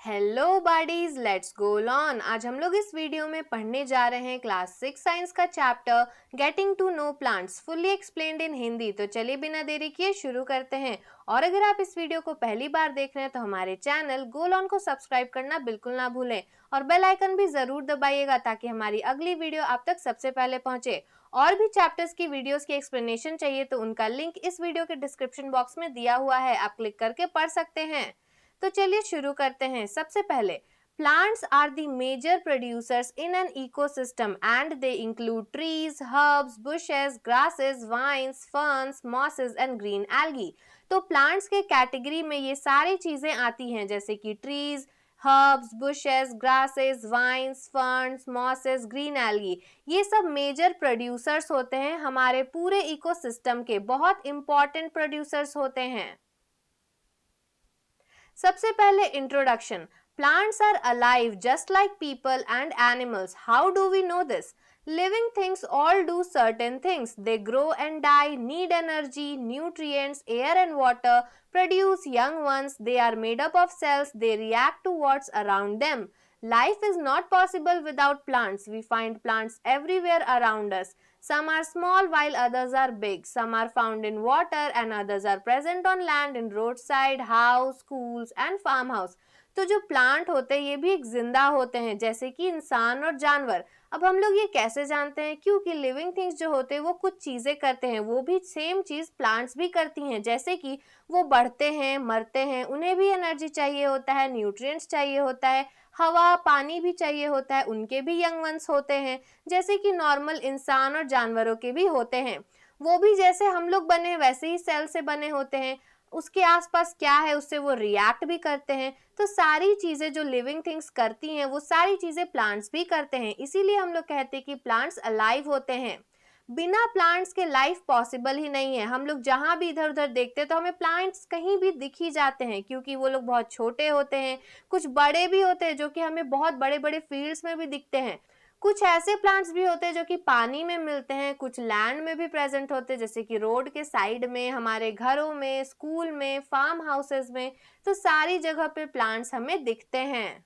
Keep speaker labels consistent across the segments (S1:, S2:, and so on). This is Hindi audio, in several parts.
S1: Hello buddies, let's go on. आज हम लोग इस वीडियो में पढ़ने जा रहे हैं क्लास 6 साइंस का chapter getting to know plants fully explained in Hindi. तो चलिए बिना देरी किए शुरू करते हैं। और अगर आप इस वीडियो को पहली बार देख रहे हैं तो हमारे चैनल गो ऑन को सब्सक्राइब करना बिल्कुल ना भूलें और बेल आइकन भी जरूर दबाइएगा ताकि हमारी अगली वीडियो आप तक सबसे पहले पहुंचे। और भी चैप्टर्स की वीडियोस की एक्सप्लेनेशन चाहिए तो उनका लिंक इस वीडियो के डिस्क्रिप्शन बॉक्स में दिया हुआ है, आप क्लिक करके पढ़ सकते हैं। तो चलिए शुरू करते हैं। सबसे पहले, plants are the major producers in an ecosystem and they include trees, herbs, bushes, grasses, vines, ferns, mosses and green algae. तो प्लांट्स के कैटेगरी में ये सारी चीजें आती हैं जैसे कि trees, herbs, bushes, grasses, vines, ferns, mosses, green algae. ये सब मेजर प्रोड्यूसर्स होते हैं हमारे पूरे इकोसिस्टम के, बहुत इंपॉर्टेंट प्रोड्यूसर्स होते हैं। सबसे पहले introduction. Plants are alive just like people and animals. How do we know this? Living things all do certain things. They grow and die, need energy, nutrients, air and water, produce young ones. They are made up of cells. They react to what's around them. Life is not possible without plants. We find plants everywhere around us. Some are small while others are big. Some are found in water and others are present on land in roadside, house, schools and farmhouse. तो जो प्लांट होते हैं ये भी एक जिंदा होते हैं जैसे कि इंसान और जानवर। अब हम लोग ये कैसे जानते हैं? क्योंकि लिविंग थिंग्स जो होते हैं वो कुछ चीजें करते हैं, वो भी सेम चीज प्लांट्स भी करती हैं। जैसे कि वो बढ़ते हैं, मरते हैं, उन्हें भी एनर्जी चाहिए होता है, न्यूट्रिएंट्स चाहिए होता है, हवा पानी भी चाहिए होता है, उनके भी यंग वंस होते हैं जैसे कि नॉर्मल इंसान और जानवरों के भी होते हैं। वो भी जैसे हम लोग बने वैसे ही सेल से बने होते हैं, उसके आसपास क्या है उससे वो रिएक्ट भी करते हैं। तो सारी चीजें जो लिविंग थिंग्स करती हैं वो सारी चीजें प्लांट्स भी करते हैं, इसीलिए हम लोग कहते हैं कि प्लांट्स अलाइव होते हैं। बिना प्लांट्स के लाइफ पॉसिबल ही नहीं है। हम लोग जहां भी इधर उधर देखते हैं तो हमें प्लांट्स कहीं भी दिख ही जाते हैं क्योंकि वो लोग बहुत छोटे होते हैं, कुछ बड़े भी होते हैं जो कि हमें बहुत बड़े बड़े फील्ड्स में भी दिखते हैं। कुछ ऐसे प्लांट्स भी होते हैं जो कि पानी में मिलते हैं, कुछ लैंड में भी प्रेजेंट होते हैं जैसे कि रोड के साइड में, हमारे घरों में, स्कूल में, फार्म हाउसेस में। तो सारी जगह पे प्लांट्स हमें दिखते हैं।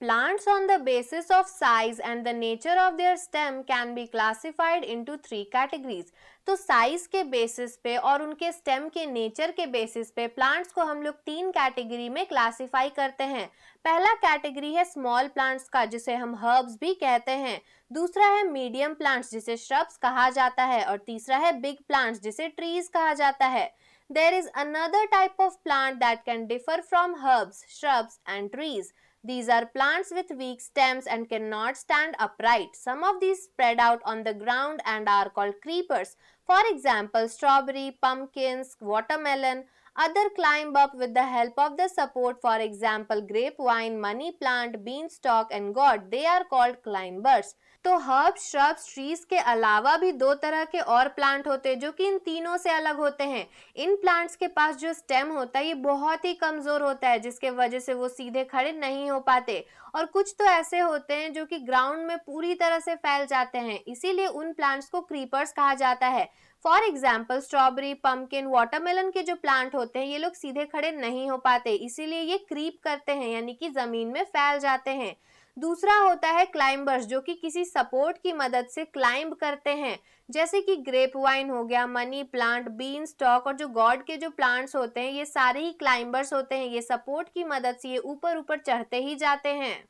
S1: Plants on the basis of size and the nature of their stem can be classified into 3 categories. तो साइज के बेसिस पे और उनके स्टेम के नेचर के बेसिस पे प्लांट्स को हम लोग 3 कैटेगरी में क्लासिफाई करते हैं। पहला कैटेगरी है स्मॉल प्लांट्स का जिसे हम हर्ब्स भी कहते हैं, दूसरा है मीडियम प्लांट्स जिसे श्रब्स कहा जाता है और तीसरा है बिग प्लांट्स जिसे ट्रीज कहा जाता है। There is another type of plant that can differ from herbs, shrubs and trees. These are plants with weak stems and cannot stand upright. Some of these spread out on the ground and are called creepers. For example, strawberry, pumpkins, watermelon. Other climb up with the help of the support. For example, grapevine, money plant, beanstalk and gourd. They are called climbers. तो हर्ब, श्रब्स, ट्रीज के अलावा भी 2 तरह के और प्लांट होते हैं जो कि इन तीनों से अलग होते हैं। इन प्लांट्स के पास जो स्टेम होता है ये बहुत ही कमजोर होता है जिसके वजह से वो सीधे खड़े नहीं हो पाते, और कुछ तो ऐसे होते हैं जो कि ग्राउंड में पूरी तरह से फैल जाते हैं, इसीलिए उन प्लांट्स को क्रीपर्स कहा जाता है। For example, strawberry, pumpkin, watermelon के जो प्लांट होते हैं ये लोग सीधे खड़े नहीं हो पाते, इसीलिए ये क्रीप करते हैं यानी कि जमीन में फैल जाते हैं। दूसरा होता है क्लाइंबर्स जो कि किसी सपोर्ट की मदद से क्लाइंब करते हैं, जैसे कि ग्रेप वाइन हो गया, मनी प्लांट, बीन स्टॉक और जो गॉड के जो प्लांट्स होते हैं ये सारे ही क्लाइंबर्स होते हैं। ये सपोर्ट की मदद से ये ऊपर ऊपर चढ़ते ही जाते हैं।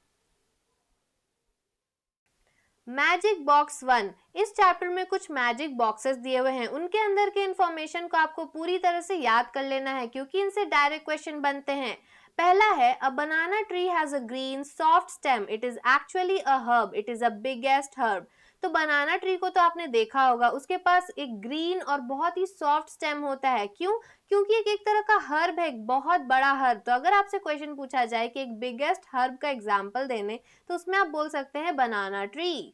S1: Magic box 1। इस चैप्टर में कुछ मैजिक बॉक्सेस दिए हुए हैं, उनके अंदर के इंफॉर्मेशन को आपको पूरी तरह से याद कर लेना है क्योंकि इनसे डायरेक्ट क्वेश्चन बनते हैं। पहला है, a banana tree has a green soft stem, it is actually a herb, it is a biggest herb. तो बनाना ट्री को तो आपने देखा होगा, उसके पास एक ग्रीन और बहुत ही सॉफ्ट स्टेम होता है। क्यों? क्योंकि एक तरह का हर्ब है, एक बहुत बड़ा हर्ब। तो अगर आपसे क्वेश्चन पूछा जाए कि एक बिगेस्ट हर्ब का एग्जाम्पल देने, तो उसमें आप बोल सकते हैं बनाना ट्री।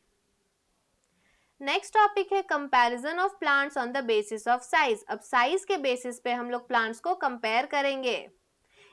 S1: नेक्स्ट टॉपिक है comparison of plants on the basis of size. अब साइज के बेसिस पे हम लोग प्लांट्स को कंपेयर करेंगे।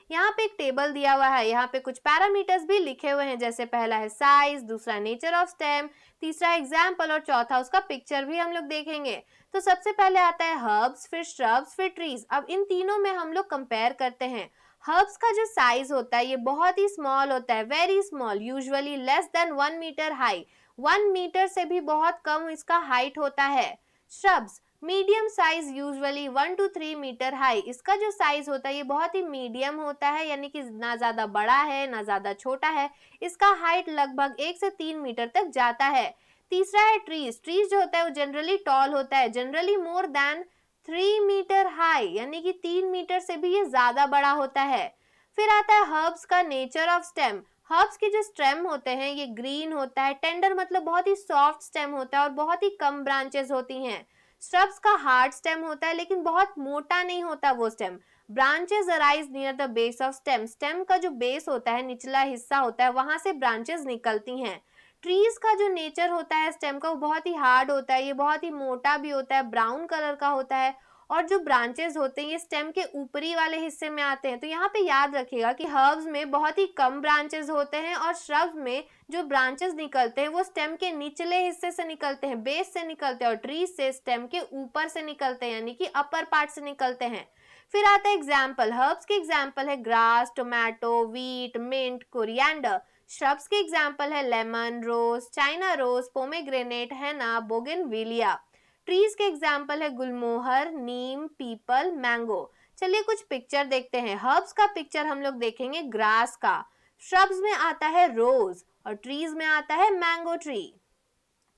S1: यहाँ पे एक टेबल दिया हुआ है, यहाँ पे कुछ पैरामीटर्स भी लिखे हुए हैं, जैसे पहला है साइज, दूसरा नेचर ऑफ स्टेम, तीसरा एग्जाम्पल और चौथा उसका पिक्चर भी हम लोग देखेंगे। तो सबसे पहले आता है हर्ब्स, फिर श्रब्स, फिर ट्रीज। अब इन तीनों में हम लोग कंपेयर करते हैं। हर्ब्स का जो साइज होता है ये बहुत ही स्मॉल होता है, very small, usually less than 1 metre high, 1 metre से भी बहुत कम इसका हाइट होता है। Shrubs medium size, usually 1 to 3 metre high, इसका जो साइज होता है ये बहुत ही मीडियम होता है, यानी कि ना ज्यादा बड़ा है ना ज्यादा छोटा है। इसका हाइट लगभग 1 से 3 मीटर तक जाता है। तीसरा है ट्रीज। ट्रीज जो होता है वो जनरली टॉल होता है, generally more than 3 metre high, यानी कि 3 मीटर से भी ये ज्यादा बड़ा होता है। फिर आता है हर्ब्स का नेचर ऑफ स्टेम। हर्ब्स के जो स्टेम होते हैं ये ग्रीन होता है, टेंडर मतलब बहुत ही सॉफ्ट स्टेम होता है और बहुत ही कम ब्रांचेस होती हैं। श्रब्स का हार्ड स्टेम होता है लेकिन बहुत मोटा नहीं होता वो stem. Branches arise near the base of stem. Stem का जो बेस होता है, निचला हिस्सा होता है, वहां से ब्रांचेस निकलती हैं। ट्रीज का जो नेचर होता है स्टेम का, वो बहुत ही हार्ड होता है, ये बहुत ही मोटा भी होता है, ब्राउन कलर का होता है, और जो ब्रांचेस होते हैं ये स्टेम के ऊपरी वाले हिस्से में आते हैं। तो यहाँ पे याद रखिएगा कि हर्ब्स में बहुत ही कम ब्रांचेस होते हैं और श्रब्स में जो ब्रांचेस निकलते हैं वो स्टेम के निचले हिस्से से निकलते हैं, बेस से निकलते हैं, और ट्रीज से स्टेम के ऊपर से निकलते हैं, यानी कि अपर पार्ट से निकलते हैं। फिर आता है एग्जाम्पल। हर्ब्स के एग्जाम्पल है grass, tomato, wheat, mint, coriander. Shrubs के एग्जाम्पल है lemon, rose, china rose, pomegranate, henna, bougainvillea. Trees के एग्जाम्पल है गुलमोहर, नीम, पीपल, मैंगो। चलिए कुछ पिक्चर देखते हैं। हर्ब्स का पिक्चर हम लोग देखेंगे ग्रास का, श्रब्स में आता है रोज और ट्रीज में आता है मैंगो ट्री।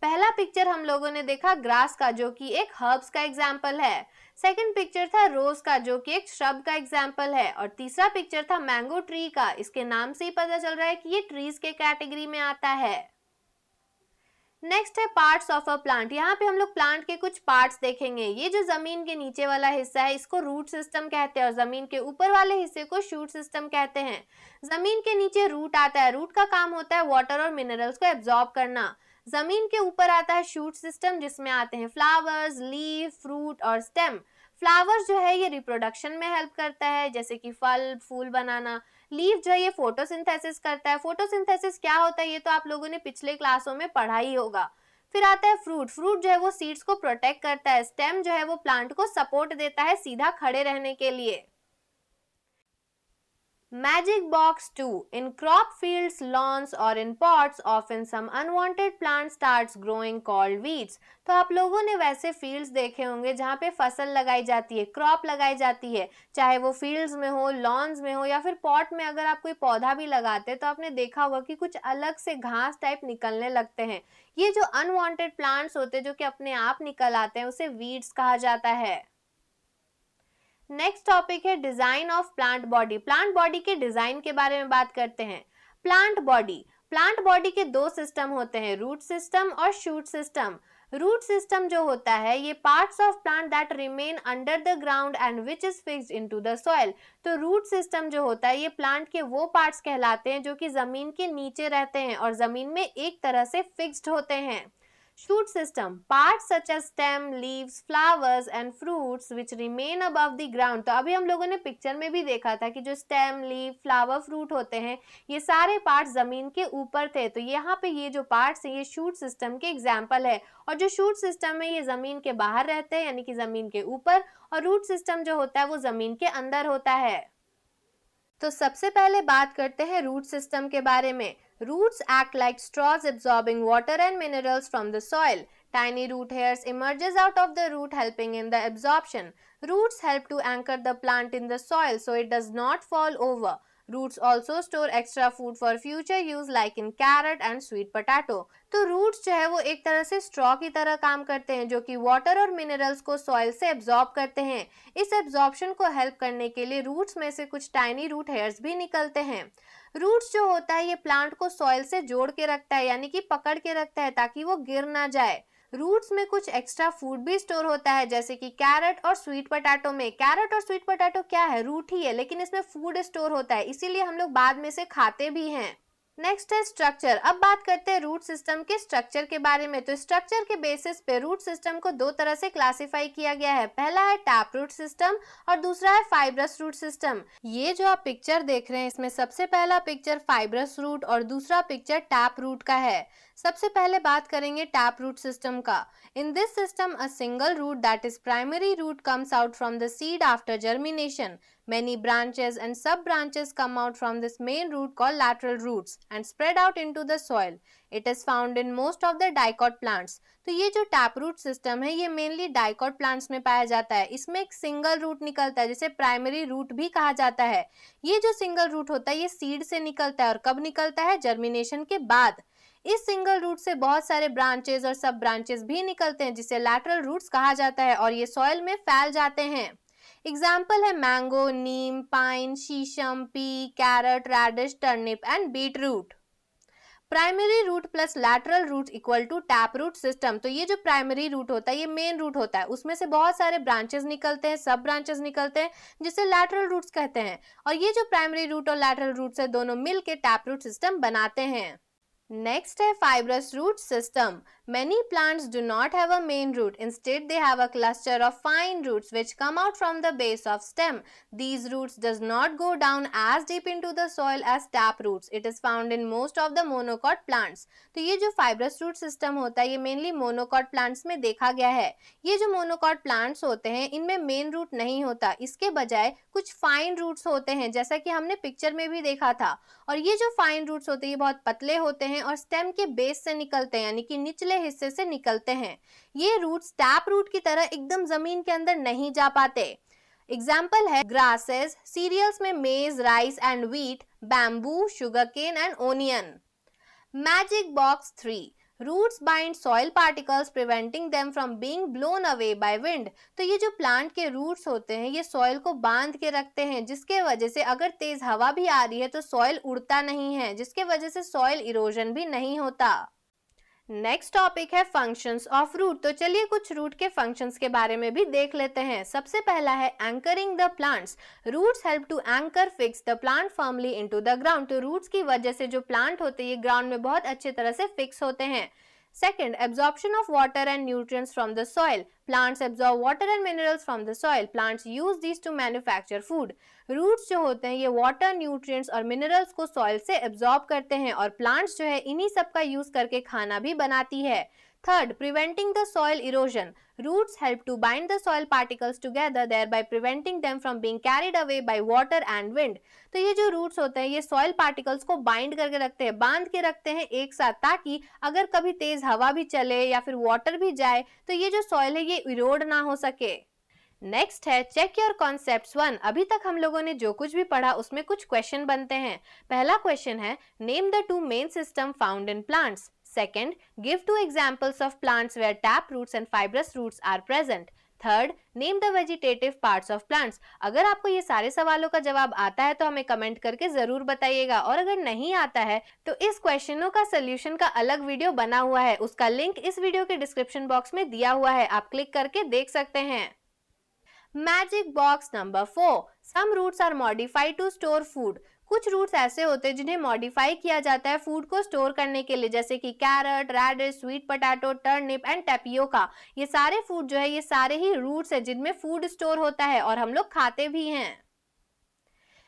S1: पहला पिक्चर हम लोगों ने देखा ग्रास का जो कि एक हर्ब्स का एग्जाम्पल है। सेकंड पिक्चर था रोज का जो कि एक श्रब का एग्जाम्पल है, और तीसरा पिक्चर था मैंगो ट्री का। इसके नाम से ही पता चल रहा है कि ये ट्रीज के कैटेगरी में आता है। नेक्स्ट है पार्ट्स ऑफ अ प्लांट। यहाँ पे हम लोग प्लांट के कुछ पार्ट्स देखेंगे। ये जो जमीन के नीचे वाला हिस्सा है इसको रूट सिस्टम कहते हैं, और जमीन के ऊपर वाले हिस्से को शूट सिस्टम कहते हैं। जमीन के नीचे रूट आता है। रूट का काम होता है वाटर और मिनरल्स को एब्जॉर्ब करना। जमीन के ऊपर आता है शूट सिस्टम, जिसमें आते हैं फ्लावर्स, लीफ, फ्रूट और स्टेम। फ्लावर्स जो है ये रिप्रोडक्शन में हेल्प करता है, जैसे कि फल फूल बनाना। लीफ जो है ये फोटोसिंथेसिस करता है। फोटोसिंथेसिस क्या होता है ये तो आप लोगों ने पिछले क्लासों में पढ़ा ही होगा। फिर आता है फ्रूट। फ्रूट जो है वो सीड्स को प्रोटेक्ट करता है। स्टेम जो है वो प्लांट को सपोर्ट देता है सीधा खड़े रहने के लिए। Magic box 2. In crop fields, lawns or in pots, often some unwanted plant starts growing called weeds. तो आप लोगों ने वैसे फील्ड्स देखे होंगे जहाँ पे फसल लगाई जाती है, क्रॉप लगाई जाती है, चाहे वो फील्ड्स में हो, लॉन्स में हो या फिर पॉट में। अगर आप कोई पौधा भी लगाते हैं तो आपने देखा होगा कि कुछ अलग से घास टाइप निकलने लगते हैं। ये जो अनवांटेड प्लांट्स होते हैं जो कि अपने आप निकल आते हैं उसे वीड्स कहा जाता है। नेक्स्ट टॉपिक है design of plant body. Plant body के डिजाइन के बारे में बात करते हैं। प्लांट बॉडी के दो सिस्टम होते हैं, रूट सिस्टम और शूट सिस्टम। रूट सिस्टम जो होता है ये parts of plant that remain under the ground and which is fixed into the soil. तो रूट सिस्टम जो होता है ये प्लांट के वो पार्ट्स कहलाते हैं जो कि जमीन के नीचे रहते हैं और जमीन में एक तरह से फिक्स्ड होते हैं। Shoot system, parts such as stem, leaves, flowers and fruits which remain above the ground। तो अभी हम लोगों ने पिक्चर में भी देखा था कि जो स्टेम, लीफ, फ्लावर, फ्रूट होते हैं ये सारे पार्ट्स जमीन के ऊपर थे। तो यहाँ पे ये जो पार्ट्स हैं ये शूट सिस्टम के एग्जाम्पल है, और जो शूट सिस्टम है ये जमीन के बाहर रहते हैं यानी कि जमीन के ऊपर, और रूट सिस्टम जो होता है वो जमीन के अंदर होता है। तो सबसे पहले बात करते हैं रूट सिस्टम के बारे में। Roots act like straws absorbing water and minerals from the soil. Tiny root hairs emerges out of the root helping in the absorption. Roots help to anchor the plant in the soil so it does not fall over. Roots also store extra food for future use like in carrot and sweet potato. तो रूट्स जो है वो एक तरह से स्ट्रॉ की तरह काम करते हैं जो कि वाटर और मिनरल्स को सॉइल से एब्जॉर्ब करते हैं। इस एब्जॉर्प्शन को हेल्प करने के लिए रूट्स में से कुछ टाइनी रूट हेयर्स भी निकलते हैं। रूट्स जो होता है ये प्लांट को सॉइल से जोड़ के रखता है, यानी कि पकड़ के रखता है ताकि वो गिर ना जाए। रूट्स में कुछ एक्स्ट्रा फूड भी स्टोर होता है, जैसे कि कैरेट और स्वीट पोटैटो में। कैरेट और स्वीट पोटैटो क्या है, रूट ही है, लेकिन इसमें फूड स्टोर होता है, इसीलिए हम लोग बाद में से खाते भी हैं। नेक्स्ट है स्ट्रक्चर। अब बात करते हैं रूट सिस्टम के स्ट्रक्चर के बारे में। तो स्ट्रक्चर के बेसिस पे रूट सिस्टम को दो तरह से क्लासिफाई किया गया है। पहला है टैप रूट सिस्टम और दूसरा है फाइब्रस रूट सिस्टम। ये जो आप पिक्चर देख रहे हैं इसमें सबसे पहला पिक्चर फाइब्रस रूट और दूसरा पिक्चर टैप रूट का है। सबसे पहले बात करेंगे टैप रूट सिस्टम का। In this system a single root that is primary root comes out from the seed after germination. Many branches and sub-branches come out from this main root called lateral roots and spread out into the soil. It is found in most of the dicot plants. तो ये जो टैप रूट सिस्टम है ये मेनली डाइकॉट प्लांट्स में पाया जाता है. इसमें एक सिंगल रूट निकलता है जिसे प्राइमरी रूट भी कहा जाता है. ये जो सिंगल रूट होता है ये सीड से निकलता है और कब निकलता है? जर्मिनेशन के बाद. इस सिंगल रूट से बहुत सारे ब्रांचेस और सब ब्रांचेस भी निकलते हैं जिसे लैटरल रूट्स कहा जाता है और ये सॉइल में फैल जाते हैं. एग्जाम्पल है mango, neem, pine, shisham, pea, carrot, radish, turnip and beet root. Primary root plus lateral root equal to tap root system. तो ये जो प्राइमरी रूट होता है ये मेन रूट होता है, उसमें से बहुत सारे ब्रांचेस निकलते हैं, सब ब्रांचेस निकलते हैं जिसे लैटरल रूट्स कहते हैं. और ये जो प्राइमरी रूट और लैटरल रूट्स है दोनों मिलके टैप रूट सिस्टम बनाते हैं. Next है fibrous root system. Many plants do not have a main root. Instead, they have a cluster of fine roots which come out from the base of stem. These roots does not go down as deep into the soil as tap roots. It is found in most of the monocot plants. तो ये जो fibrous root system होता है ये mainly monocot plants में देखा गया है. ये जो monocot plants होते हैं इनमें main root नहीं होता, इसके बजाय कुछ fine roots होते हैं जैसा कि हमने पिक्चर में भी देखा था. और ये जो fine roots होते हैं ये बहुत पतले होते हैं और स्टेम के बेस से निकलते हैं यानी कि निचले हिस्से से निकलते हैं. ये रूट्स टैप रूट की तरह एकदम जमीन के अंदर नहीं जा पाते. एग्जाम्पल है ग्रासेस, सीरियल्स में मेज, rice and wheat, bamboo, sugarcane and onion. Magic box 3. Roots bind soil particles preventing them from being blown away by wind. तो ये जो प्लांट के रूट्स होते हैं ये सॉइल को बांध के रखते हैं जिसके वजह से अगर तेज हवा भी आ रही है तो सॉइल उड़ता नहीं है, जिसके वजह से सॉइल इरोजन भी नहीं होता. नेक्स्ट टॉपिक है फंक्शंस ऑफ रूट. तो चलिए कुछ रूट के फंक्शंस के बारे में भी देख लेते हैं. सबसे पहला है anchoring the plants. Roots help to anchor fix the plant firmly into the ground. तो रूट्स की वजह से जो प्लांट होते हैं ये ग्राउंड में बहुत अच्छी तरह से फिक्स होते हैं. Second, absorption of water and nutrients from the soil. Plants absorb water and minerals from the soil. Plants use these to manufacture food. Roots जो होते हैं ये water, nutrients और minerals को soil से absorb करते हैं और plants जो है इन्हीं सब का use करके खाना भी बनाती है. Third, preventing the soil erosion. Roots help to bind the soil particles together, thereby preventing them from being carried away by water and wind. तो ये जो roots होते हैं ये soil particles को bind करके रखते हैं, बांध के रखते हैं एक साथ, ताकि अगर कभी तेज हवा भी चले या फिर water भी जाए तो ये जो soil है ये erode ना हो सके. नेक्स्ट है चेक योर कॉन्सेप्ट्स 1. अभी तक हम लोगों ने जो कुछ भी पढ़ा उसमें कुछ क्वेश्चन बनते हैं. पहला क्वेश्चन है name the two main system found in plants. Second, give 2 examples of plants where tap roots and fibrous roots are present. Third, name the vegetative parts of plants. अगर आपको ये सारे सवालों का जवाब आता है तो हमें कमेंट करके जरूर बताइएगा, और अगर नहीं आता है तो इस क्वेश्चनों का सोल्यूशन का अलग वीडियो बना हुआ है, उसका लिंक इस वीडियो के डिस्क्रिप्शन बॉक्स में दिया हुआ है, आप क्लिक करके देख सकते हैं. Magic box number 4. Some roots are modified to store food. कुछ रूट्स ऐसे होते हैं जिन्हें मॉडिफाई किया जाता है फूड को स्टोर करने के लिए, जैसे कि carrot, radish, sweet potato, turnip and tapioca. ये सारे फूड जो है ये सारे ही रूट्स है जिनमें फूड स्टोर होता है और हम लोग खाते भी हैं.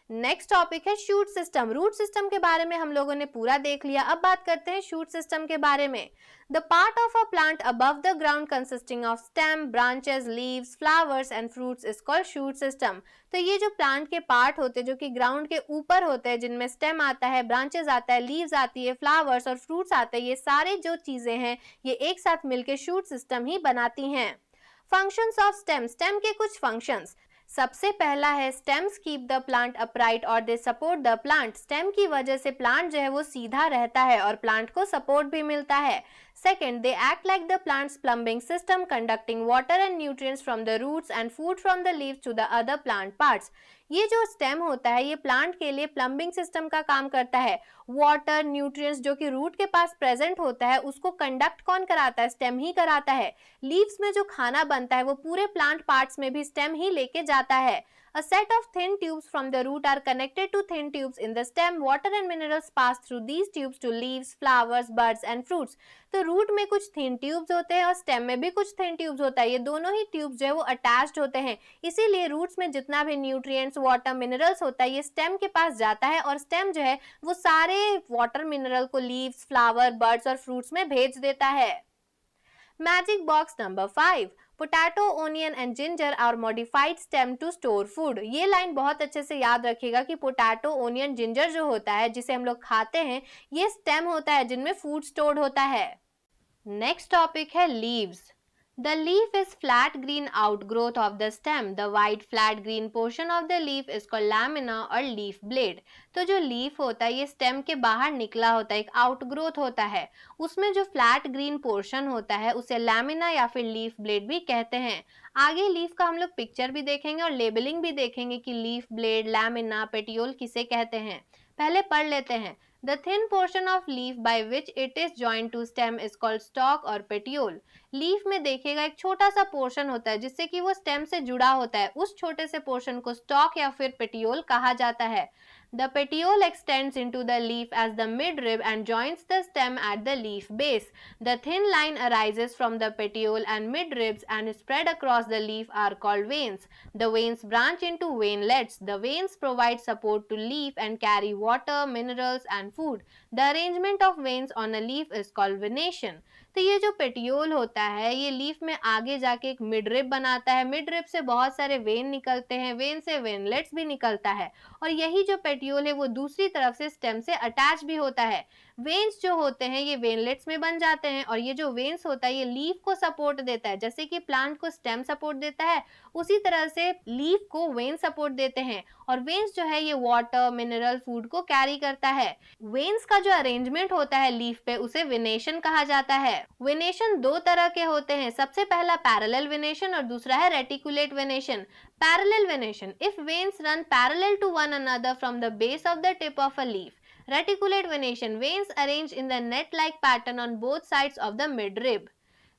S1: नेक्स्ट टॉपिक है शूट सिस्टम. रूट सिस्टम के बारे में हम लोगों ने पूरा देख लिया, अब बात करते हैं शूट सिस्टम के बारे में. The part of a plant above the ground consisting of stem, branches, leaves, flowers and fruits is called shoot system. तो ये जो प्लांट के पार्ट होते हैं जो कि ग्राउंड के ऊपर होते हैं, जिनमें स्टेम आता है, ब्रांचेस आता है, लीव्स आती है, फ्लावर्स और फ्रूट्स आते हैं, ये सारे जो चीजें हैं ये एक साथ मिलकर शूट सिस्टम ही बनाती हैं. Functions of stem. स्टेम के कुछ फंक्शंस. सबसे पहला है stems keep the plant upright और they support the plant. Stem की वजह से प्लांट जो है वो सीधा रहता है और प्लांट को सपोर्ट भी मिलता है. Second, they act like the plants plumbing system, conducting water and nutrients from the roots and food from the leaves to the other plant parts. ये जो स्टेम होता है ये प्लांट के लिए प्लम्बिंग सिस्टम का काम करता है. वाटर, न्यूट्रिएंट्स जो कि रूट के पास प्रेजेंट होता है उसको कंडक्ट कौन कराता है? स्टेम ही कराता है. लीव्स में जो खाना बनता है वो पूरे प्लांट पार्ट्स में भी स्टेम ही लेके जाता है. A set of thin tubes from the root are connected to thin tubes in the stem. Water and minerals pass through these tubes to leaves, flowers, buds and fruits. तो रूट में कुछ थिन ट्यूब्स होते हैं और स्टेम में भी कुछ थिन ट्यूब्स होता है. ये दोनों ही ट्यूब्स जो है वो अटैच्ड होते हैं, इसीलिए रूट्स में जितना भी न्यूट्रिएंट्स, वाटर, मिनरल्स होता है ये स्टेम के पास जाता है और स्टेम जो है वो सारे वाटर मिनरल को लीव्स, फ्लावर, बर्ड्स और फ्रूट्स में भेज देता है. Magic box number 5. Potato, onion and ginger are modified stem to store food. ये लाइन बहुत अच्छे से याद रखिएगा कि पोटैटो, ओनियन, जिंजर जो होता है जिसे हम लोग खाते हैं, ये स्टेम होता है जिनमें फूड स्टोर्ड होता है। नेक्स्ट टॉपिक है leaves. The leaf is flat green outgrowth of the stem. The white flat green portion of the leaf is called lamina or leaf blade. तो जो लीफ होता है ये स्टेम के बाहर निकला होता है, एक आउटग्रोथ होता है। उसमें जो फ्लैट ग्रीन पोर्शन होता है उसे लैमिना या फिर लीफ ब्लेड भी कहते हैं। आगे लीफ का हम लोग पिक्चर भी देखेंगे और लेबलिंग भी देखेंगे कि लीफ ब्लेड, लैमिना, पेटियोल किसे कहते हैं। पहले पढ़ लेते हैं। The thin portion of leaf by which it is joined to stem is called stalk or petiole. Leaf में देखिएगा एक छोटा सा पोर्शन होता है जिससे कि वो स्टेम से जुड़ा होता है, उस छोटे से पोर्शन को स्टॉक या फिर पेटियोल कहा जाता है। The petiole extends into the leaf as the midrib and joins the stem at the leaf base. The thin line arises from the petiole and midribs and spread across the leaf are called veins. The veins branch into veinlets. The veins provide support to leaf and carry water, minerals and food. The arrangement of veins on a leaf is called venation. तो ये जो पेटियोल होता है ये लीफ में आगे जाके एक मिडरिब बनाता है, मिडरिब से बहुत सारे वेन निकलते हैं, वेन से वेनलेट्स भी निकलता है और यही जो पेटियोल है वो दूसरी तरफ से स्टेम से अटैच भी होता है। वेन्स जो होते हैं ये वेनलेट्स में बन जाते हैं और ये जो वेन्स होता है ये लीफ को सपोर्ट देता है। जैसे कि प्लांट को स्टेम सपोर्ट देता है उसी तरह से लीफ को वेन सपोर्ट देते हैं और वेन्स जो है ये वाटर, मिनरल, फूड को कैरी करता है। वेन्स का जो अरेंजमेंट होता है लीफ पे उसे वेनेशन कहा जाता है। वेनेशन दो तरह के होते हैं, सबसे पहला पैरेलल वेनेशन और दूसरा है reticulate venation. Parallel venation, if veins run parallel to one another from the base of the tip of a leaf. Reticulate venation, veins arranged in the net-like pattern on both sides of the midrib.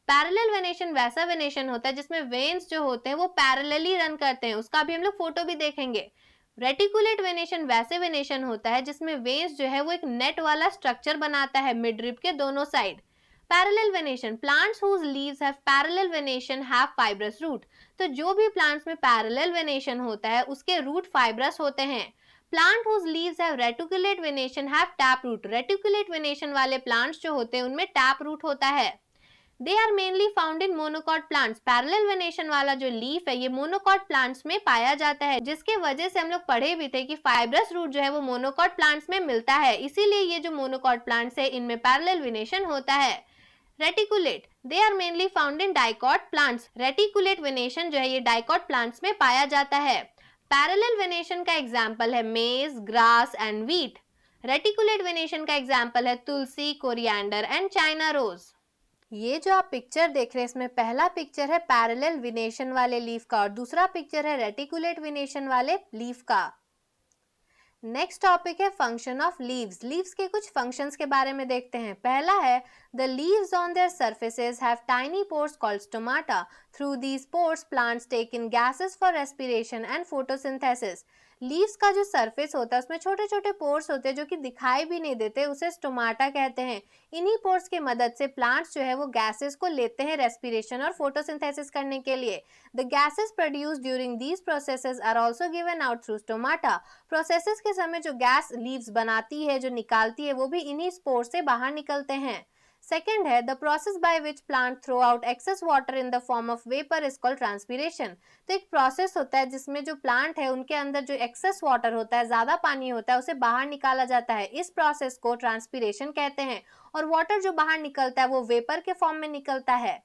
S1: Parallel venation वैसा वेनेशन होता है जिसमें वेन्स जो होते हैं वो पैरेलली रन करते हैं, उसका भी हम लोग फोटो भी देखेंगे। रेटिकुलेट वेनेशन वैसे वेनेशन होता है जिसमें वेन्स जो है वो एक नेट वाला स्ट्रक्चर बनाता है मिडरिब के दोनों side. Parallel venation, plants whose leaves have parallel venation have fibrous root. तो जो भी प्लांट्स में पैरेलल वेनेशन होता है उसके रूट फाइब्रस होते हैं। Plant whose leaves have reticulate venation have tap root. Reticulate venation वाले प्लांट्स जो होते हैं उनमें टैप रूट होता है। They are mainly found in monocot plants. Parallel venation वाला जो लीफ है ये मोनोकॉट प्लांट्स में पाया जाता है, जिसके वजह से हम लोग पढ़े भी थे कि फाइब्रस रूट जो है वो मोनोकॉट प्लांट्स में मिलता है, इसीलिए ये जो मोनोकॉट प्लांट्स है इनमें पैरेलल वेनेशन होता है। Reticulate, they are mainly found in dicot plants. Reticulate venation जो है ये डाइकॉट प्लांट्स में पाया जाता है। पैरेलल वेनेशन का एग्जाम्पल है मेज, grass and wheat. Reticulate venation का एग्जाम्पल है तुलसी, कोरिएंडर एंड चाइना रोज। ये जो आप पिक्चर देख रहे हैं इसमें पहला पिक्चर है पैरेलल वेनेशन वाले लीफ का और दूसरा पिक्चर है रेटिकुलेट वेनेशन वाले लीफ का। नेक्स्ट टॉपिक है फंक्शन ऑफ लीव्स। लीव्स के कुछ फंक्शंस के बारे में देखते हैं। पहला है the leaves on their surfaces have tiny pores called stomata. Through these pores plants take in gases for respiration and photosynthesis. Leaves का जो सरफेस होता है उसमें छोटे छोटे पोर्स होते हैं जो कि दिखाई भी नहीं देते, उसे स्टोमाटा कहते हैं। इन्हीं पोर्स की मदद से प्लांट्स जो है वो गैसेस को लेते हैं रेस्पिरेशन और फोटोसिंथेसिस करने के लिए। The gases produced during these processes are also given out through stomata. Processes के समय जो गैस लीव्स बनाती है, जो निकालती है, वो भी इन्हीं स्पोर से बाहर निकलते हैं। सेकेंड है the process by which plant throw out excess water in the form of vapour is called transpiration. तो एक प्रोसेस होता है जिसमें जो प्लांट है उनके अंदर जो एक्सेस वाटर होता है, ज्यादा पानी होता है, उसे बाहर निकाला जाता है। इस प्रोसेस को ट्रांसपीरेशन कहते हैं और वाटर जो बाहर निकलता है वो वेपर के फॉर्म में निकलता है।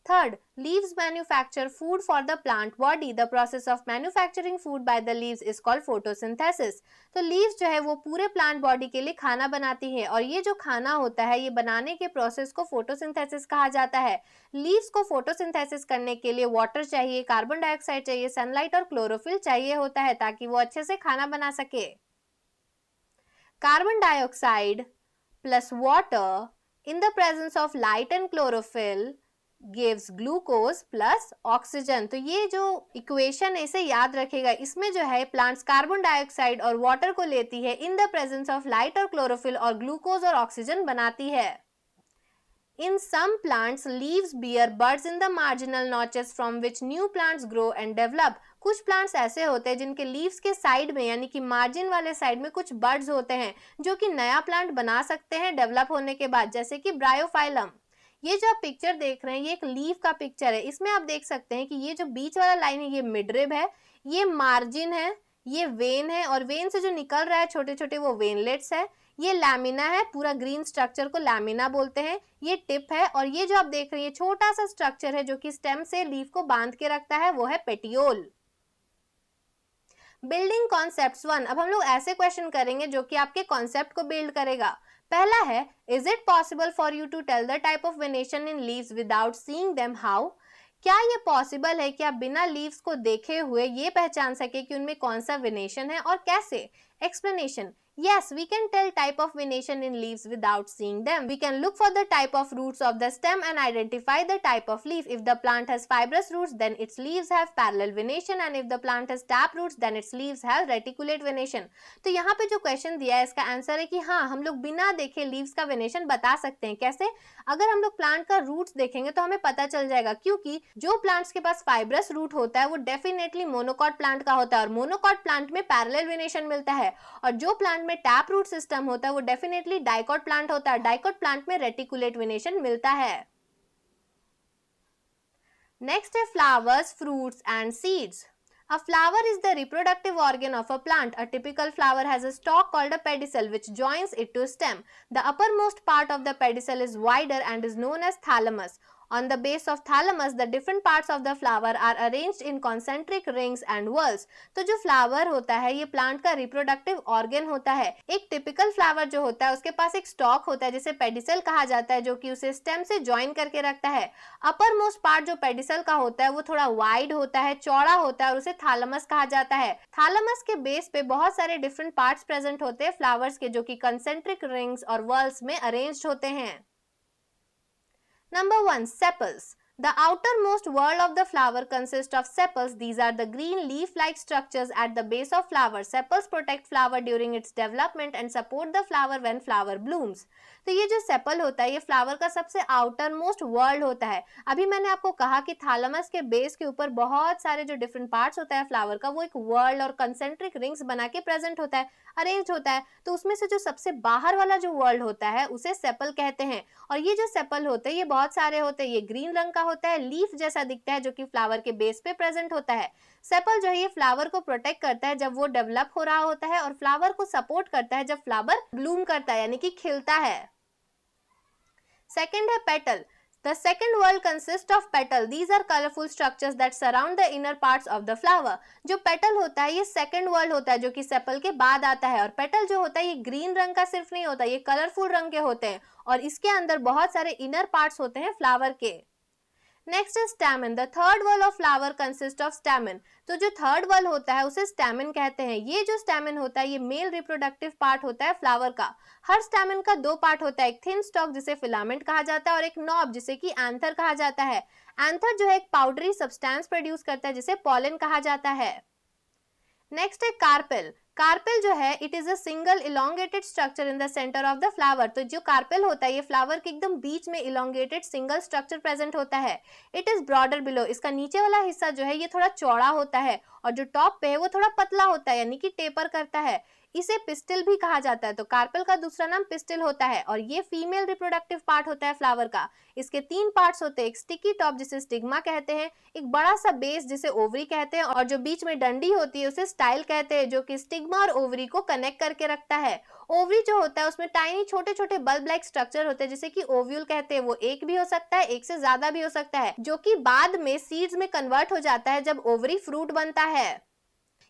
S1: Third, leaves manufacture food for the plant body. The process of manufacturing food by the leaves is called photosynthesis. तो leaves जो है वो पूरे plant body के लिए खाना बनाती है और ये जो खाना होता है ये बनाने के प्रोसेस को photosynthesis कहा जाता है। leaves को photosynthesis करने के लिए water चाहिए, कार्बन डाइऑक्साइड चाहिए, सनलाइट और क्लोरोफिल चाहिए होता है ताकि वो अच्छे से खाना बना सके। Carbon dioxide plus water in the presence of light and chlorophyll gives glucose plus oxygen. तो ये जो इक्वेशन है इसे याद रखेगा। इसमें जो है प्लांट्स कार्बन डाइऑक्साइड और वाटर को लेती है, in the presence of light और क्लोरोफिल और ग्लूकोज और ऑक्सीजन बनाती है। In some plants, leaves bear buds in the marginal notches from which new plants grow and develop. कुछ प्लांट्स ऐसे होते हैं जिनके लीव्स के साइड में यानी कि मार्जिन वाले साइड में कुछ बड्स होते हैं जो कि नया प्लांट बना सकते हैं डेवलप होने के बाद, जैसे कि ब्रायोफाइलम। ये जो आप पिक्चर देख रहे हैं ये एक लीफ का पिक्चर है। इसमें आप देख सकते हैं कि ये जो बीच वाला लाइन है ये मिडरिब है, ये मार्जिन है, ये वेन है और वेन से जो निकल रहा है छोटे छोटे वो वेनलेट्स है, ये लैमिना है, पूरा ग्रीन स्ट्रक्चर को लैमिना बोलते हैं, ये टिप है और ये जो आप देख रहे हैं छोटा सा स्ट्रक्चर है जो कि स्टेम से लीफ को बांध के रखता है, वो है पेटियोल। Building concepts 1। अब हम लोग ऐसे क्वेश्चन करेंगे जो कि आपके कॉन्सेप्ट को बिल्ड करेगा। पहला है, is it possible for you to tell the type of venation in leaves without seeing them? How? क्या ये पॉसिबल है कि आप बिना लीव्स को देखे हुए ये पहचान सके कि उनमें कौन सा वेनेशन है और कैसे? Explanation, yes, we can tell type of venation in leaves without seeing them. We can look for the type of roots of the stem and identify the type of leaf. If the plant has fibrous roots, then its leaves have parallel venation, and if the plant has tap roots, then its leaves have reticulate venation. तो यहाँ पे जो क्वेश्चन दिया है इसका आंसर है कि हाँ, हम लोग बिना देखे लीव्स का वेनेशन बता सकते हैं। कैसे? अगर हम लोग प्लांट का रूट्स देखेंगे तो हमें पता चल जाएगा, क्योंकि जो प्लांट्स के पास फाइब्रस रूट होता है वो डेफिनेटली मोनोकॉट प्लांट का होता है और मोनोकॉट प्लांट में पैरेलल वेनेशन मिलता है, और जो प्लांट में टैप रूट सिस्टम होता है वो डेफिनेटली डाइकॉट प्लांट होता है। डाइकॉट प्लांट में रेटिकुलेट वेनेशन मिलता है। नेक्स्ट है flowers, fruits and seeds. A flower is the reproductive organ of a plant. A typical flower has a stalk called a pedicel which joins it to stem. The uppermost part of the pedicel is wider and is known as thalamus. On the base of thalamus, the different parts of the flower are arranged in concentric rings and whorls. तो जो फ्लावर होता है ये प्लांट का रिप्रोडक्टिव ऑर्गन होता है। एक टिपिकल फ्लावर जो होता है उसके पास एक स्टॉक होता है जिसे पेडिसल कहा जाता है, जो कि उसे स्टेम से ज्वाइन करके रखता है। अपर मोस्ट पार्ट जो पेडिसल का होता है वो थोड़ा वाइड होता है, चौड़ा होता है और उसे थालमस कहा जाता है। थालमस के बेस पे बहुत सारे डिफरेंट पार्ट्स प्रेजेंट होते हैं फ्लावर्स के, जो कि कंसेंट्रिक रिंग्स और whorls में अरेंज्ड होते हैं। Number 1. Sepals. The outermost whorl of the flower consists of sepals. These are the green leaf-like structures at the base of flower. Sepals protect flower during its development and support the flower when flower blooms. तो ये जो सेपल होता है ये फ्लावर का सबसे आउटर मोस्ट वर्ल्ड होता है। अभी मैंने आपको कहा कि थालमस के बेस के ऊपर बहुत सारे जो डिफरेंट पार्ट्स होता है फ्लावर का वो एक वर्ल्ड और कंसेंट्रिक रिंग्स बना के प्रेजेंट होता है, अरेंज होता है। तो उसमें से जो सबसे बाहर वाला जो वर्ल्ड होता है उसे सेपल कहते हैं। और ये जो सेपल होते हैं ये बहुत सारे होते हैं। ये ग्रीन रंग का होता है, लीफ जैसा दिखता है, जो कि फ्लावर के बेस पे प्रेजेंट होता है। सेपल जो है ये फ्लावर को प्रोटेक्ट करता है जब वो डेवलप हो रहा होता है और फ्लावर को सपोर्ट करता है जब फ्लावर ब्लूम करता है यानी कि खिलता है। सेकेंड है petal. The second whorl consists of petal. These are colorful structures that surround the inner parts of the flower. जो पेटल होता है ये सेकंड whorl होता है जो कि सेपल के बाद आता है, और पेटल जो होता है ये ग्रीन रंग का सिर्फ नहीं होता, ये कलरफुल रंग के होते हैं और इसके अंदर बहुत सारे इनर पार्ट्स होते हैं फ्लावर के। नेक्स्ट है stamen. The third wall of flower consist of stamen. तो जो थर्ड वॉल होता है उसे स्टैमेन कहते हैं। ये जो स्टैमेन होता है ये मेल रिप्रोडक्टिव पार्ट होता है फ्लावर का। हर स्टैमेन का दो पार्ट होता है, एक थिन स्टॉक जिसे फिलामेंट कहा जाता है और एक नॉब जिसे कि एंथर कहा जाता है। एंथर जो है एक पाउडरी सब्सटेंस प्रोड्यूस करता है जिसे पॉलन कहा जाता है। नेक्स्ट है कार्पेल। कार्पेल जो है it is a single elongated structure in the centre of the flower. तो जो कार्पेल होता है ये फ्लावर के एकदम बीच में इलोंगेटेड सिंगल स्ट्रक्चर प्रेजेंट होता है। It is broader below. इसका नीचे वाला हिस्सा जो है ये थोड़ा चौड़ा होता है और जो टॉप पे है वो थोड़ा पतला होता है यानी कि टेपर करता है। इसे पिस्टिल भी कहा जाता है। तो कार्पेल का दूसरा नाम पिस्टिल होता है और ये फीमेल रिप्रोडक्टिव पार्ट होता है फ्लावर का। इसके तीन पार्ट्स होते हैं, एक स्टिकी टॉप जिसे स्टिग्मा कहते हैं, एक बड़ा सा बेस जिसे ओवरी कहते हैं और जो बीच में डंडी होती है उसे स्टाइल कहते हैं, जो कि स्टिग्मा और ओवरी को कनेक्ट करके रखता है। ओवरी जो होता है उसमें टाइनी छोटे छोटे बल्ब लाइक स्ट्रक्चर होते हैं जिसे कि ओव्यूल कहते हैं। वो एक भी हो सकता है, एक से ज्यादा भी हो सकता है, जो कि बाद में सीड्स में कन्वर्ट हो जाता है जब ओवरी फ्रूट बनता है।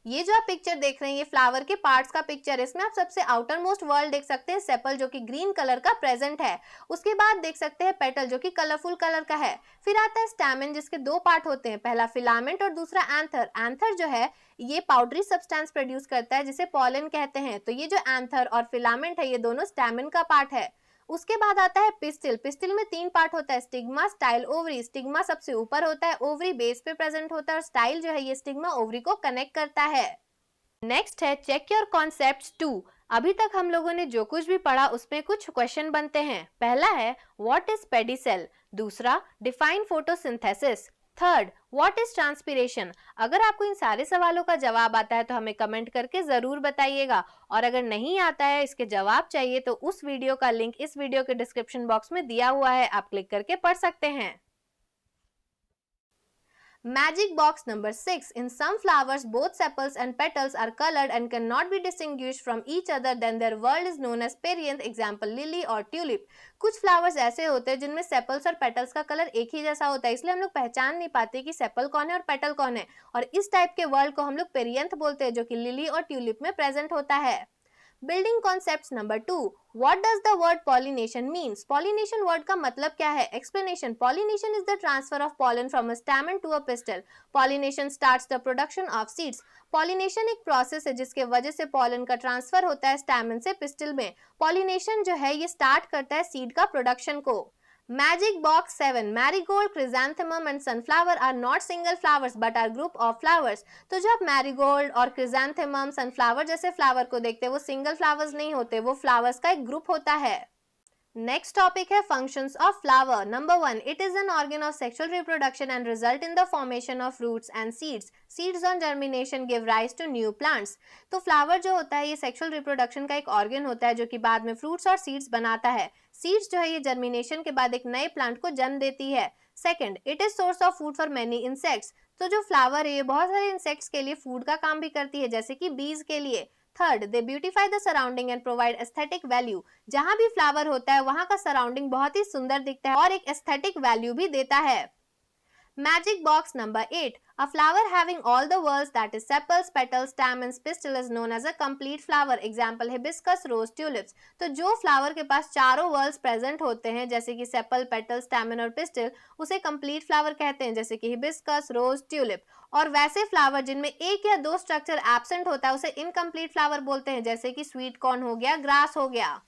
S1: ये जो आप पिक्चर देख रहे हैं ये फ्लावर के पार्ट्स का पिक्चर है। इसमें आप सबसे आउटर मोस्ट वर्ल्ड देख सकते हैं सेपल जो कि ग्रीन कलर का प्रेजेंट है। उसके बाद देख सकते हैं पेटल जो कि कलरफुल कलर का है। फिर आता है स्टैमेन जिसके दो पार्ट होते हैं, पहला फिलामेंट और दूसरा एंथर। एंथर जो है ये पाउडरी सब्सटेंस प्रोड्यूस करता है जिसे पॉलन कहते हैं। तो ये जो एंथर और फिलामेंट है ये दोनों स्टैमेन का पार्ट है। उसके बाद आता है पिस्टिल। पिस्टिल में तीन पार्ट होता है, स्टिग्मा, स्टाइल, ओवरी। स्टिग्मा सबसे ऊपर होता है, ओवरी बेस पे प्रेजेंट होता है और स्टाइल जो है ये स्टिग्मा ओवरी को कनेक्ट करता है। नेक्स्ट है चेक योर कॉन्सेप्ट्स 2। अभी तक हम लोगों ने जो कुछ भी पढ़ा उसमें कुछ क्वेश्चन बनते हैं। पहला है व्हाट इज पेडिसेल, दूसरा define photosynthesis, third, what is transpiration? अगर आपको इन सारे सवालों का जवाब आता है तो हमें कमेंट करके जरूर बताइएगा, और अगर नहीं आता है, इसके जवाब चाहिए, तो उस वीडियो का लिंक इस वीडियो के डिस्क्रिप्शन बॉक्स में दिया हुआ है, आप क्लिक करके पढ़ सकते हैं। Magic box number 6. In some flowers, both sepals and petals are colored and cannot be distinguished from each other. Then their world is known as perianth. Example, lily or tulip. कुछ फ्लावर्स ऐसे होते हैं जिनमें सेपल्स और पेटल्स का कलर एक ही जैसा होता है, इसलिए हम लोग पहचान नहीं पाते कि सेपल कौन है और पेटल कौन है, और इस टाइप के वर्ल्ड को हम लोग पेरियंथ बोलते हैं, जो कि लिली और ट्यूलिप में प्रेजेंट होता है। Building concepts number 2. What does the word pollination means? Pollination word का मतलब क्या है? Explanation. Pollination is the transfer of pollen from a stamen to a pistil. Pollination starts the production of seeds. Pollination एक प्रोसेस है जिसके वजह से पॉलन का ट्रांसफर होता है स्टैमेन से पिस्टल में। पॉलिनेशन जो है ये स्टार्ट करता है सीड का प्रोडक्शन को। Magic box 7. Marigold, chrysanthemum and sunflower are not single flowers but are group of flowers. तो जब मैरीगोल्ड और क्रिजेंथेमम, सनफ्लावर जैसे फ्लावर को देखते हैं, वो सिंगल फ्लावर्स नहीं होते, वो फ्लावर्स का एक ग्रुप होता है। नेक्स्ट टॉपिक है functions of flower. Number 1, it is an organ of sexual reproduction and result in the formation of roots and seeds. Seeds on germination give rise to new plants. तो फ्लावर जो होता है ये सेक्सुअल रिप्रोडक्शन का एक ऑर्गन होता है जो कि बाद में फ्रूट्स और सीड्स बनाता है। सीड्स जो है ये जर्मिनेशन के बाद एक नए प्लांट को जन्म देती है। Second, it is source of food for many insects. तो जो फ्लावर है ये बहुत सारे इंसेक्ट्स के लिए फूड का काम भी करती है, जैसे कि बीज के लिए। Third, they beautify the surrounding and provide aesthetic value. जहां भी फ्लावर होता है वहां का सराउंडिंग बहुत ही सुंदर दिखता है और एक एस्थेटिक वैल्यू भी देता है। Magic box number 8. A flower having all the whorls, that is sepals, petals, stamens, pistil, is known as a complete flower. Example, hibiscus, rose, tulips. तो जो फ्लावर के पास चारों whorls प्रेजेंट होते हैं, जैसे कि सेपल, पेटल, स्टैमेन और पिस्टिल, उसे कंप्लीट फ्लावर कहते हैं, जैसे कि हिबिस्कस, रोज, ट्यूलिप। और वैसे फ्लावर जिनमें एक या दो स्ट्रक्चर एब्सेंट होता है उसे इनकम्प्लीट फ्लावर बोलते हैं, जैसे कि स्वीट कॉर्न हो गया, ग्रास हो गया।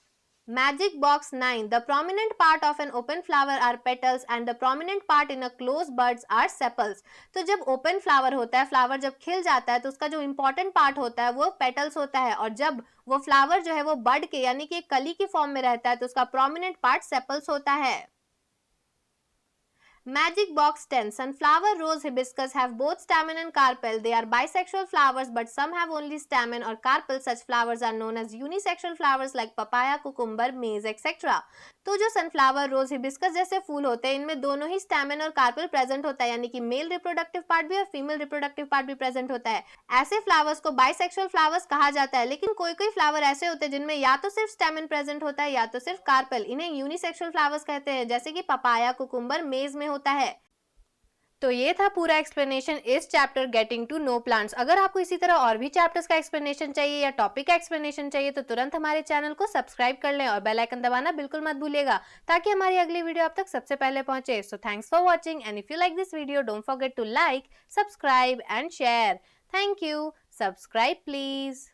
S1: Magic box 9. The prominent part of an open flower are petals and the prominent part in a closed buds are sepals. तो जब ओपन फ्लावर होता है, फ्लावर जब खिल जाता है तो उसका जो इंपॉर्टेंट पार्ट होता है वो पेटल्स होता है, और जब वो फ्लावर जो है वो बड के यानी कि कली की फॉर्म में रहता है तो उसका प्रोमिनेंट पार्ट सेपल्स होता है। Magic box 10. Sunflower, rose, hibiscus have both stamen and carpel. They are bisexual flowers but some have only stamen or carpel. Such flowers are known as unisexual flowers like papaya, cucumber, maize, etc. तो जो सनफ्लावर, रोज, हिबिस्कस जैसे फूल होते हैं इनमें दोनों ही स्टैमेन और कार्पेल प्रेजेंट होता है, यानी कि मेल रिप्रोडक्टिव पार्ट भी और फीमेल रिप्रोडक्टिव पार्ट भी प्रेजेंट होता है। ऐसे फ्लावर्स को बाइसेक्सुअल फ्लावर्स कहा जाता है, लेकिन कोई कोई फ्लावर ऐसे होते हैं जिनमें या तो सिर्फ स्टैमेन प्रेजेंट होता है या तो सिर्फ कार्पेल, इन्हें यूनिसेक्सुअल फ्लावर्स कहते हैं, जैसे कि पपाया, कुकुम्बर, मेज में होता है। तो ये था पूरा एक्सप्लेनेशन इस chapter getting to know plants. अगर आपको इसी तरह और भी चैप्टर्स का एक्सप्लेनेशन चाहिए या टॉपिक का एक्सप्लेनेशन चाहिए तो तुरंत हमारे चैनल को सब्सक्राइब कर लें और बेल आइकन दबाना बिल्कुल मत भूलिएगा, ताकि हमारी अगली वीडियो आप तक सबसे पहले पहुंचे। So thanks for watching, and if you like this video don't forget to like, subscribe and share. Thank you. Subscribe please.